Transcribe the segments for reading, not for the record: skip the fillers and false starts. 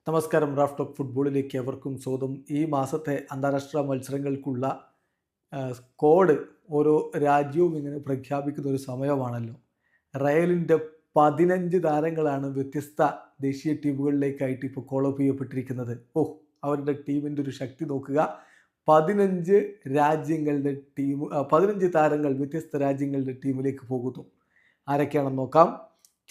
നമസ്കാരം. Raf talk ഫുട്ബോളിലേക്ക് എവർക്കും സ്വാഗതം. ഈ മാസത്തെ അന്താരാഷ്ട്ര മത്സരങ്ങൾക്കുള്ള സ്ക്വാഡ് ഓരോ രാജ്യവും ഇങ്ങനെ പ്രഖ്യാപിക്കുന്ന ഒരു സമയമാണല്ലോ. റയലിൻ്റെ 15 താരങ്ങളാണ് വ്യത്യസ്ത ദേശീയ ടീമുകളിലേക്കായിട്ട് ഇപ്പോൾ കോൾ അപ്പ് ചെയ്യപ്പെട്ടിരിക്കുന്നത്. അവരുടെ ടീമിൻ്റെ ഒരു ശക്തി നോക്കുക. 15 രാജ്യങ്ങളുടെ ടീം 15 താരങ്ങൾ വ്യത്യസ്ത രാജ്യങ്ങളുടെ ടീമിലേക്ക് പോകുന്നു. ആരൊക്കെയാണെന്ന് നോക്കാം.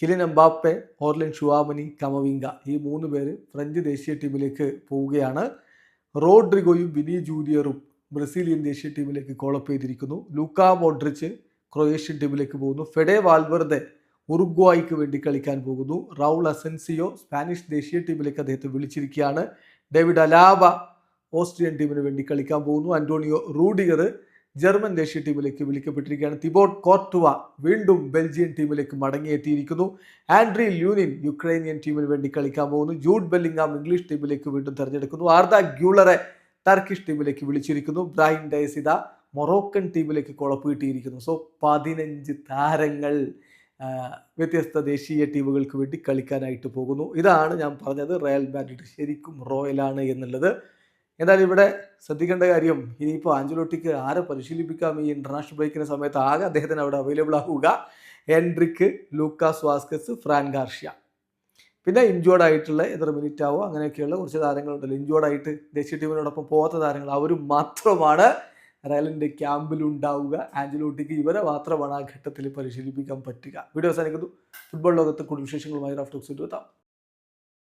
കിലിൻ എംബാപ്പെ, ഓർലിൻ ഷുവാമനി, കമവിംഗ, ഈ 3 പേര് ഫ്രഞ്ച് ദേശീയ ടീമിലേക്ക് പോവുകയാണ്. റോഡ്രിഗോയും വിനി ജൂനിയറും ബ്രസീലിയൻ ദേശീയ ടീമിലേക്ക് കോളപ്പ് ചെയ്തിരിക്കുന്നു. ലൂക്ക മോഡ്രിച്ച് ക്രൊയേഷ്യൻ ടീമിലേക്ക് പോകുന്നു. ഫെഡെ വാൽവെർദെ ഉറുഗ്വായ്ക്ക് വേണ്ടി കളിക്കാൻ പോകുന്നു. റൗൾ അസെൻസിയോ സ്പാനിഷ് ദേശീയ ടീമിലേക്ക് അദ്ദേഹത്തെ വിളിച്ചിരിക്കുകയാണ്. ഡേവിഡ് അലാബ ഓസ്ട്രിയൻ ടീമിന് വേണ്ടി കളിക്കാൻ പോകുന്നു. അന്റോണിയോ റൂഡിഗർ ജർമ്മൻ ദേശീയ ടീമിലേക്ക് വിളിക്കപ്പെട്ടിരിക്കുകയാണ്. തിബോട്ട് കോർട്ടുവ വീണ്ടും ബെൽജിയൻ ടീമിലേക്ക് മടങ്ങിയെത്തിയിരിക്കുന്നു. ആൻഡ്രി ല്യൂനിൻ യുക്രൈനിയൻ ടീമിന് വേണ്ടി കളിക്കാൻ പോകുന്നു. ജൂഡ് ബെല്ലിംഗാം ഇംഗ്ലീഷ് ടീമിലേക്ക് വീണ്ടും തെരഞ്ഞെടുക്കുന്നു. ആർദ ഗ്യൂളറെ ടർക്കിഷ് ടീമിലേക്ക് വിളിച്ചിരിക്കുന്നു. ബ്രൈൻ ഡയസിദ മൊറോക്കൻ ടീമിലേക്ക് കുളപ്പ് കിട്ടിയിരിക്കുന്നു. 15 താരങ്ങൾ വ്യത്യസ്ത ദേശീയ ടീമുകൾക്ക് വേണ്ടി കളിക്കാനായിട്ട് പോകുന്നു. ഇതാണ് ഞാൻ പറഞ്ഞത്, റയൽ മാഡ്രിഡ് ശരിക്കും റോയലാണ് എന്നുള്ളത്. എന്തായാലും ഇവിടെ ശ്രദ്ധിക്കേണ്ട കാര്യം, ഇനിയിപ്പോൾ ആഞ്ചലോട്ടിക്ക് ആരെ പരിശീലിപ്പിക്കാം ഈ ഇന്റർനാഷണൽ ബ്രേക്കിന് സമയത്ത്? ആകെ അദ്ദേഹത്തിന് അവിടെ അവൈലബിൾ ആവുക എൻട്രിക്ക്, ലൂക്കാസ് വാസ്കസ്, ഫ്രാൻ ഗാർഷ്യ. പിന്നെ ഇഞ്ചോർഡ് ആയിട്ടുള്ള എത്ര മിനിറ്റ് ആവോ അങ്ങനെയൊക്കെയുള്ള കുറച്ച് താരങ്ങളുണ്ടല്ലോ, ഇഞ്ചോർഡ് ആയിട്ട് ദേശീയ ടീമിനോടൊപ്പം പോകാത്ത താരങ്ങൾ, അവരും മാത്രമാണ് റയലിൻ്റെ ക്യാമ്പിലുണ്ടാവുക. ആഞ്ചലോട്ടിക്ക് ഇവരെ മാത്രമാണ് ആ ഘട്ടത്തിൽ പരിശീലിപ്പിക്കാൻ പറ്റുക. വീഡിയോ അവസാനിക്കുന്നു. ഫുട്ബോൾ ലോകത്ത് കൂടുതൽ വിശേഷങ്ങളുമായി റാഫ് ടോക്സ് എത്താം.